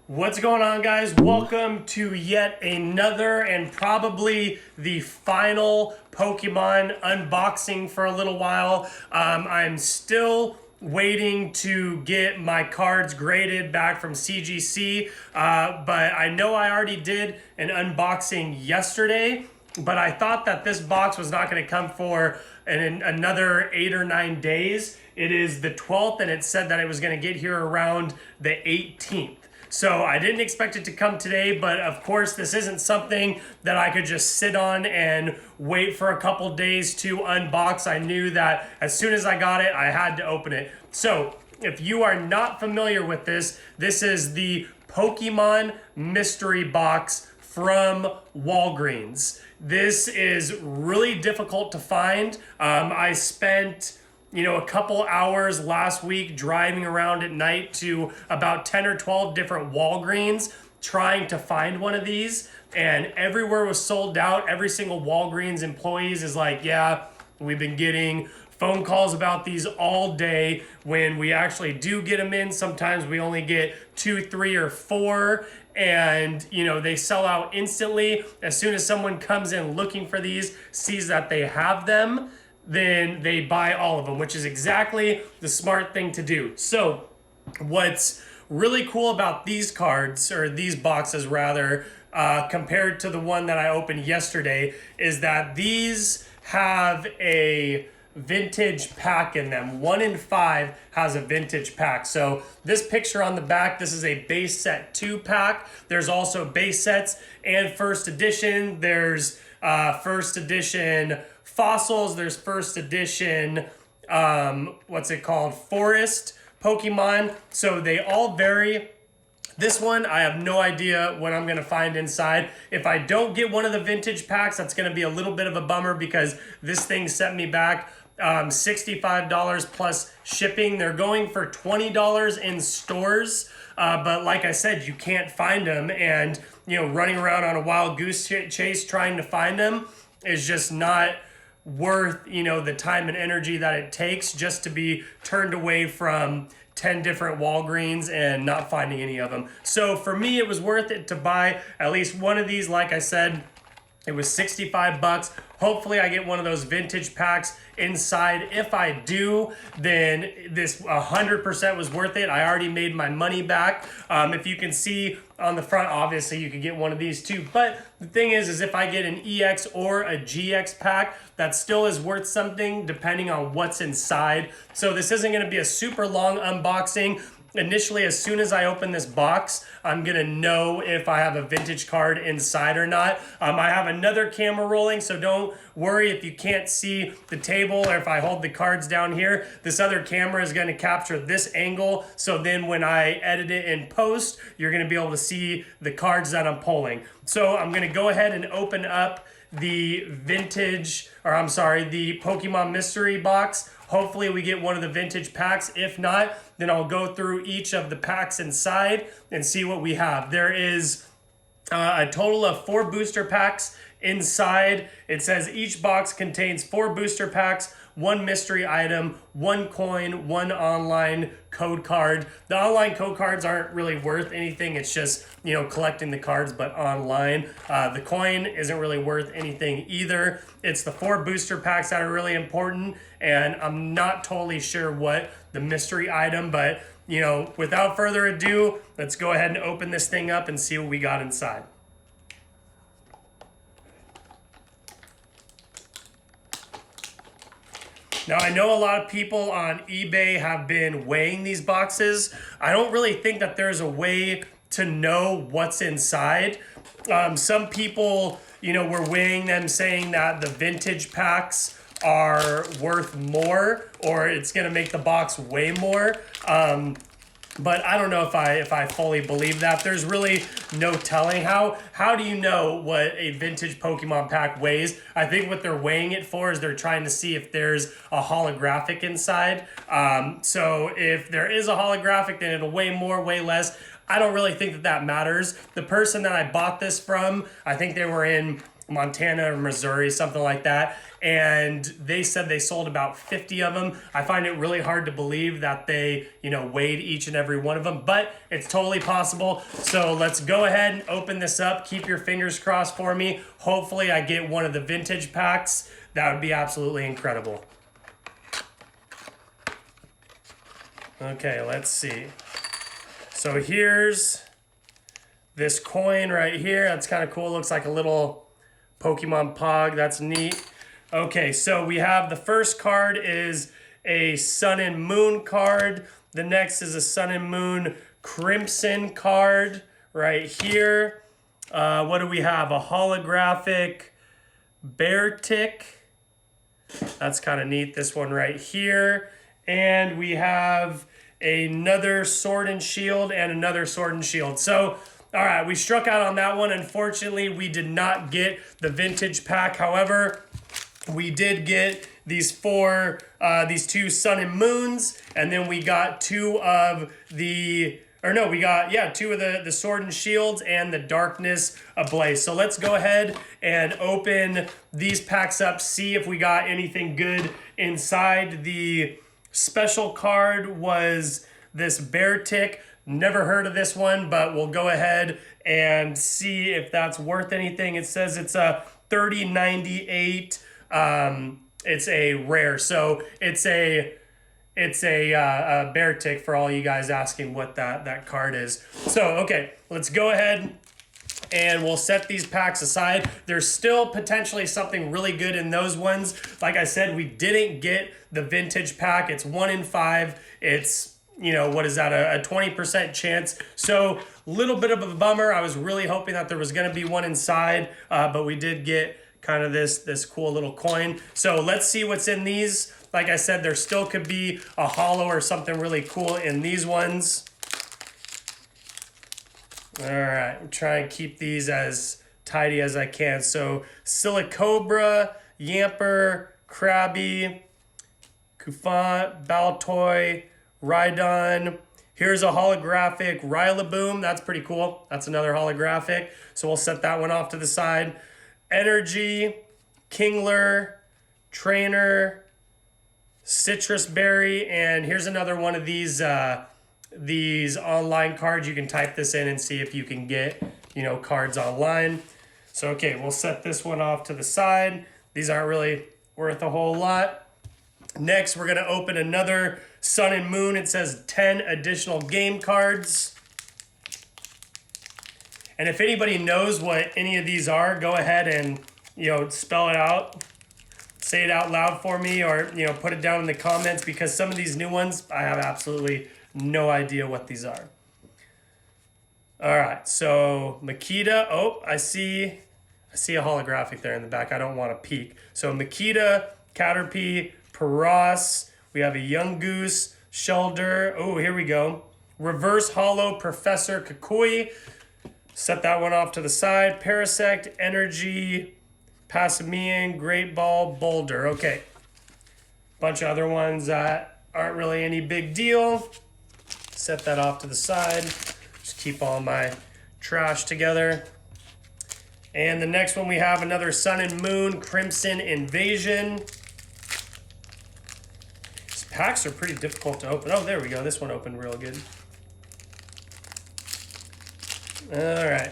What's going on, guys? Welcome to yet another and probably the final Pokemon unboxing for a little while. I'm still waiting to get my cards graded back from CGC, but I know I already did an unboxing yesterday, but I thought that this box was not going to come for another 8 or 9 days. It is the 12th, and it said that it was going to get here around the 18th. So I didn't expect it to come today, but of course this isn't something that I could just sit on and wait for a couple days to unbox. I knew that as soon as I got it, I had to open it. So if you are not familiar with this, this is the Pokemon Mystery Box from Walgreens. This is really difficult to find. I spent a couple hours last week driving around at night to about 10 or 12 different Walgreens trying to find one of these, and everywhere was sold out. Every single Walgreens employees is like, yeah, we've been getting phone calls about these all day. When we actually do get them in, sometimes we only get 2, 3, or 4, and they sell out instantly. As soon as someone comes in looking for these, sees that they have them, then they buy all of them, which is exactly the smart thing to do. So what's really cool about these cards, or these boxes rather, compared to the one that I opened yesterday, is that these have a vintage pack in them. 1 in 5 has a vintage pack. So this picture on the back, this is a base set 2 pack. There's also base sets and first edition. There's first edition fossils, there's first edition forest Pokemon. So they all vary. This one, I have no idea what I'm going to find inside. If I don't get one of the vintage packs, that's going to be a little bit of a bummer, because this thing set me back $65 plus shipping. They're going for $20 in stores, but like I said, you can't find them, and running around on a wild goose chase trying to find them is just not worth the time and energy that it takes just to be turned away from 10 different Walgreens and not finding any of them. So for me, it was worth it to buy at least one of these. Like I said, it was 65 bucks. Hopefully I get one of those vintage packs inside. If I do, then this 100% was worth it. I already made my money back. If you can see on the front, obviously you could get one of these too. But the thing is if I get an EX or a GX pack, that still is worth something depending on what's inside. So this isn't going to be a super long unboxing. Initially, as soon as I open this box, I'm going to know if I have a vintage card inside or not. I have another camera rolling, so don't worry if you can't see the table or if I hold the cards down here. This other camera is going to capture this angle, so then when I edit it in post, you're going to be able to see the cards that I'm pulling. So I'm going to go ahead and open up the the Pokemon Mystery Box. Hopefully we get one of the vintage packs. If not, then I'll go through each of the packs inside and see what we have. There is a total of 4 booster packs inside. It says each box contains 4 booster packs, 1 mystery item, 1 coin, 1 online code card. The online code cards aren't really worth anything. It's just, collecting the cards, but online. The coin isn't really worth anything either. It's the 4 booster packs that are really important, and I'm not totally sure what the mystery item, but, without further ado, let's go ahead and open this thing up and see what we got inside. Now, I know a lot of people on eBay have been weighing these boxes. I don't really think that there's a way to know what's inside. Some people, were weighing them, saying that the vintage packs are worth more, or it's going to make the box weigh more. But I don't know if I fully believe that. There's really no telling. How do you know what a vintage Pokemon pack weighs? I think what they're weighing it for is they're trying to see if there's a holographic inside. So if there is a holographic, then it'll weigh more, weigh less. I don't really think that matters. The person that I bought this from, I think they were in Montana or Missouri, something like that. And they said they sold about 50 of them. I find it really hard to believe that they, weighed each and every one of them, but it's totally possible. So let's go ahead and open this up. Keep your fingers crossed for me. Hopefully I get one of the vintage packs. That would be absolutely incredible. Okay, let's see. So here's this coin right here. That's kind of cool. Looks like a little Pokemon Pog. That's neat. Okay, so we have the first card is a Sun and Moon card. The next is a Sun and Moon Crimson card right here. What do we have? A holographic Beartic. That's kind of neat. This one right here. And we have another Sword and Shield and another Sword and Shield. So, all right, we struck out on that one. Unfortunately, we did not get the vintage pack. However, we did get these two Sun and Moons, and then we got two of the Sword and Shields and the Darkness Ablaze. So let's go ahead and open these packs up, see if we got anything good inside. The special card was this Beartic. Never heard of this one, but we'll go ahead and see if that's worth anything. It says it's a 3098. It's a rare, so it's a Beartic for all you guys asking what that card is. So okay, let's go ahead and we'll set these packs aside. There's still potentially something really good in those ones. Like I said, we didn't get the vintage pack. It's 1 in 5. It's, what is that, a 20% chance. So a little bit of a bummer. I was really hoping that there was going to be one inside, but we did get kind of this cool little coin. So let's see what's in these. Like I said, there still could be a holo or something really cool in these ones. All right, I'm trying to keep these as tidy as I can. So Silicobra, Yamper, Krabby, Kufant, Baltoy, Rhydon. Here's a holographic Rillaboom. That's pretty cool. That's another holographic. So we'll set that one off to the side. Energy, Kingler, Trainer, Citrus Berry, and here's another one of these online cards. You can type this in and see if you can get, cards online. So, okay, we'll set this one off to the side. These aren't really worth a whole lot. Next, we're going to open another Sun and Moon. It says 10 additional game cards. And if anybody knows what any of these are, go ahead and, spell it out. Say it out loud for me, or, put it down in the comments, because some of these new ones, I have absolutely no idea what these are. All right, so Makita. Oh, I see a holographic there in the back. I don't want to peek. So Makita, Caterpie, Paras. We have a Young Goose, Shelder. Oh, here we go. Reverse Holo, Professor Kukui. Set that one off to the side. Parasect, Energy, Passimian, Great Ball, Boulder. Okay. Bunch of other ones that aren't really any big deal. Set that off to the side. Just keep all my trash together. And the next one we have another Sun and Moon Crimson Invasion. These packs are pretty difficult to open. Oh, there we go. This one opened real good. All right.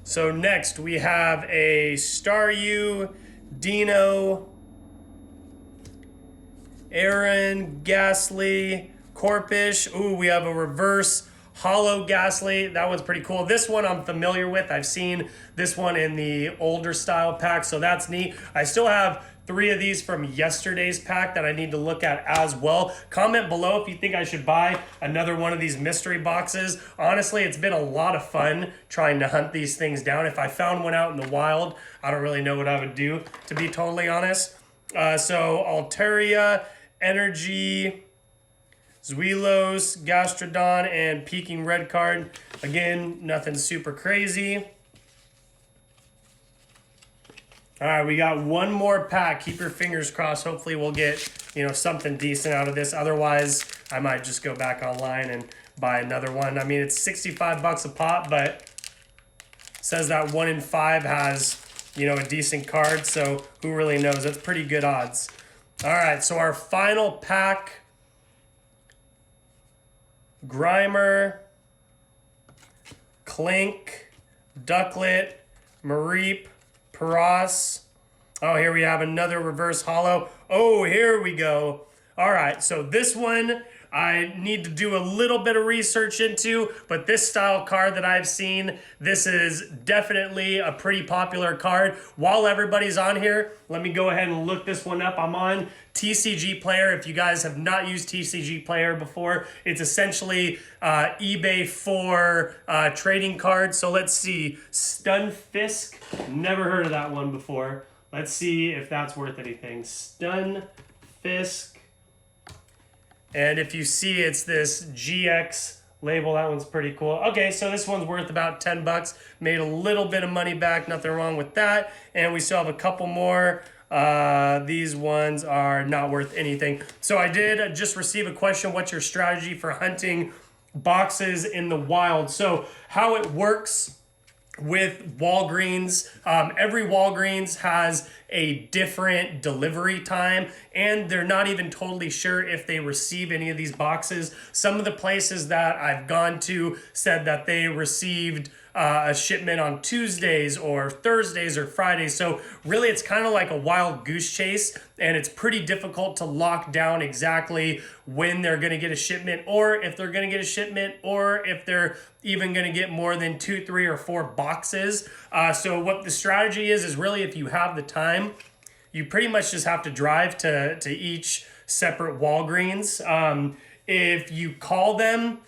So next we have a Staryu, Dino, Aaron, Ghastly, Corpish. Ooh, we have a reverse Holo Ghastly. That one's pretty cool. This one I'm familiar with. I've seen this one in the older style pack, so that's neat. I still have 3 of these from yesterday's pack that I need to look at as well. Comment below if you think I should buy another one of these mystery boxes. Honestly, it's been a lot of fun trying to hunt these things down. If I found one out in the wild, I don't really know what I would do, to be totally honest. So Altaria, Energy, Zuelos, Gastrodon, and Peking Red Card. Again, nothing super crazy. All right, we got one more pack. Keep your fingers crossed. Hopefully we'll get, something decent out of this. Otherwise, I might just go back online and buy another one. I mean, it's $65 a pop, but it says that 1 in 5 has you know, a decent card. So who really knows? That's pretty good odds. All right, so our final pack, Grimer, Clink, Ducklet, Mareep, Paras. Oh, here we have another reverse holo. Oh, here we go. All right, so this one I need to do a little bit of research into, but this style card that I've seen, this is definitely a pretty popular card. While everybody's on here, let me go ahead and look this one up. I'm on TCG Player. If you guys have not used TCG Player before, it's essentially eBay for trading cards. So let's see, Stunfisk, never heard of that one before. Let's see if that's worth anything. Stunfisk. And if you see, it's this GX label. That one's pretty cool. Okay, so this one's worth about 10 bucks. Made a little bit of money back. Nothing wrong with that. And we still have a couple more. These ones are not worth anything. So I did just receive a question. What's your strategy for hunting boxes in the wild? So how it works with Walgreens, every Walgreens has a different delivery time, and they're not even totally sure if they receive any of these boxes. Some of the places that I've gone to said that they received a shipment on Tuesdays or Thursdays or Fridays. So really it's kind of like a wild goose chase, and it's pretty difficult to lock down exactly when they're going to get a shipment, or if they're going to get a shipment, or if they're even going to get more than 2, 3, or 4 boxes. So what the strategy is really, if you have the time, you pretty much just have to drive to each separate Walgreens. If you call them,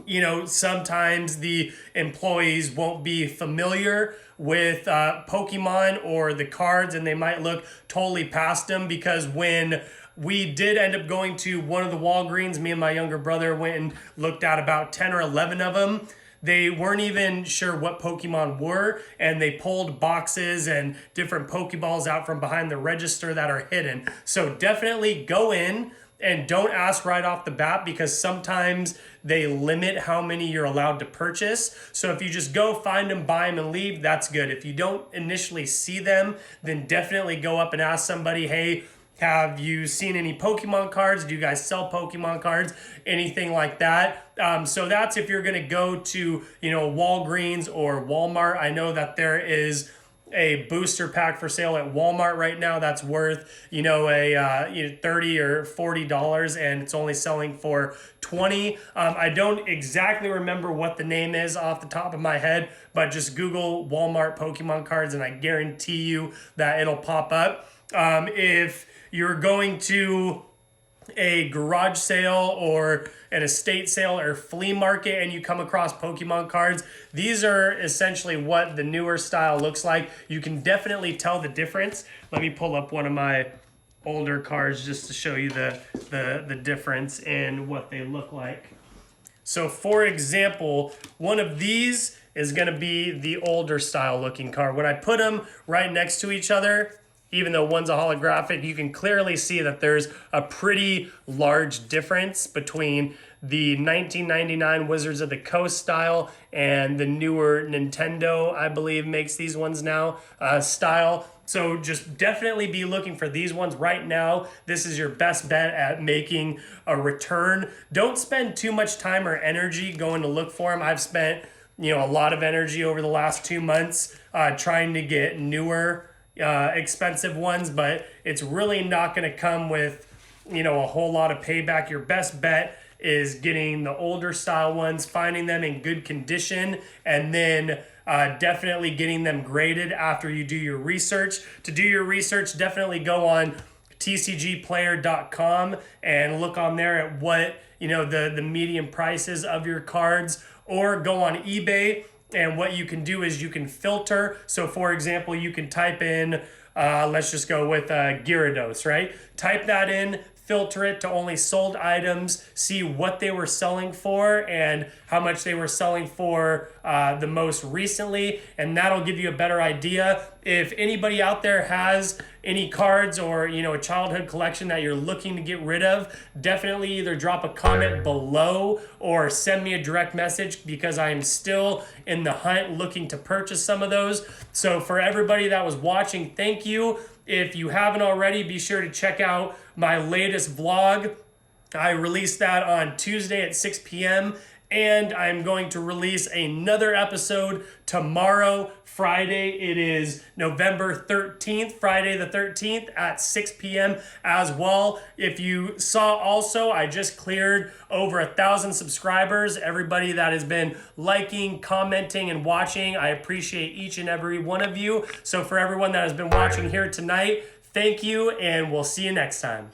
you know, sometimes the employees won't be familiar with Pokemon or the cards, and they might look totally past them, because when we did end up going to one of the Walgreens, me and my younger brother went and looked at about 10 or 11 of them. They weren't even sure what Pokemon were, and they pulled boxes and different Pokeballs out from behind the register that are hidden. So definitely go in and don't ask right off the bat, because sometimes they limit how many you're allowed to purchase. So if you just go find them, buy them, and leave, that's good. If you don't initially see them, then definitely go up and ask somebody, hey, have you seen any Pokemon cards? Do you guys sell Pokemon cards? Anything like that. So that's if you're gonna go to, you know, Walgreens or Walmart. I know that there is a booster pack for sale at Walmart right now that's worth, you know, a $30 or $40, and it's only selling for $20. I don't exactly remember what the name is off the top of my head, but just Google Walmart Pokemon cards, and I guarantee you that it'll pop up. If you're going to a garage sale or an estate sale or flea market and you come across Pokemon cards, these are essentially what the newer style looks like. You can definitely tell the difference. Let me pull up one of my older cards just to show you the difference in what they look like. So for example, one of these is going to be the older style looking card. When I put them right next to each other, even though one's a holographic, you can clearly see that there's a pretty large difference between the 1999 Wizards of the Coast style and the newer Nintendo, I believe, makes these ones now, style. So just definitely be looking for these ones right now. This is your best bet at making a return. Don't spend too much time or energy going to look for them. I've spent, you know, a lot of energy over the last 2 months trying to get newer expensive ones, but it's really not going to come with, you know, a whole lot of payback. Your best bet is getting the older style ones, finding them in good condition, and then definitely getting them graded after you do your research. To do your research, definitely go on tcgplayer.com and look on there at what, you know, the median prices of your cards, or go on eBay. And what you can do is you can filter. So for example, you can type in, let's just go with Gyarados, right? Type that in, filter it to only sold items, see what they were selling for and how much they were selling for the most recently. And that'll give you a better idea if anybody out there has any cards or, you know, a childhood collection that you're looking to get rid of, definitely either drop a comment below or send me a direct message, because I am still in the hunt looking to purchase some of those. So for everybody that was watching, thank you. If you haven't already, be sure to check out my latest vlog. I released that on Tuesday at 6 p.m. and I'm going to release another episode tomorrow, Friday. It is November 13th, Friday the 13th at 6 p.m. as well. If you saw also, I just cleared over 1,000 subscribers. Everybody that has been liking, commenting, and watching, I appreciate each and every one of you. So for everyone that has been watching here tonight, thank you, and we'll see you next time.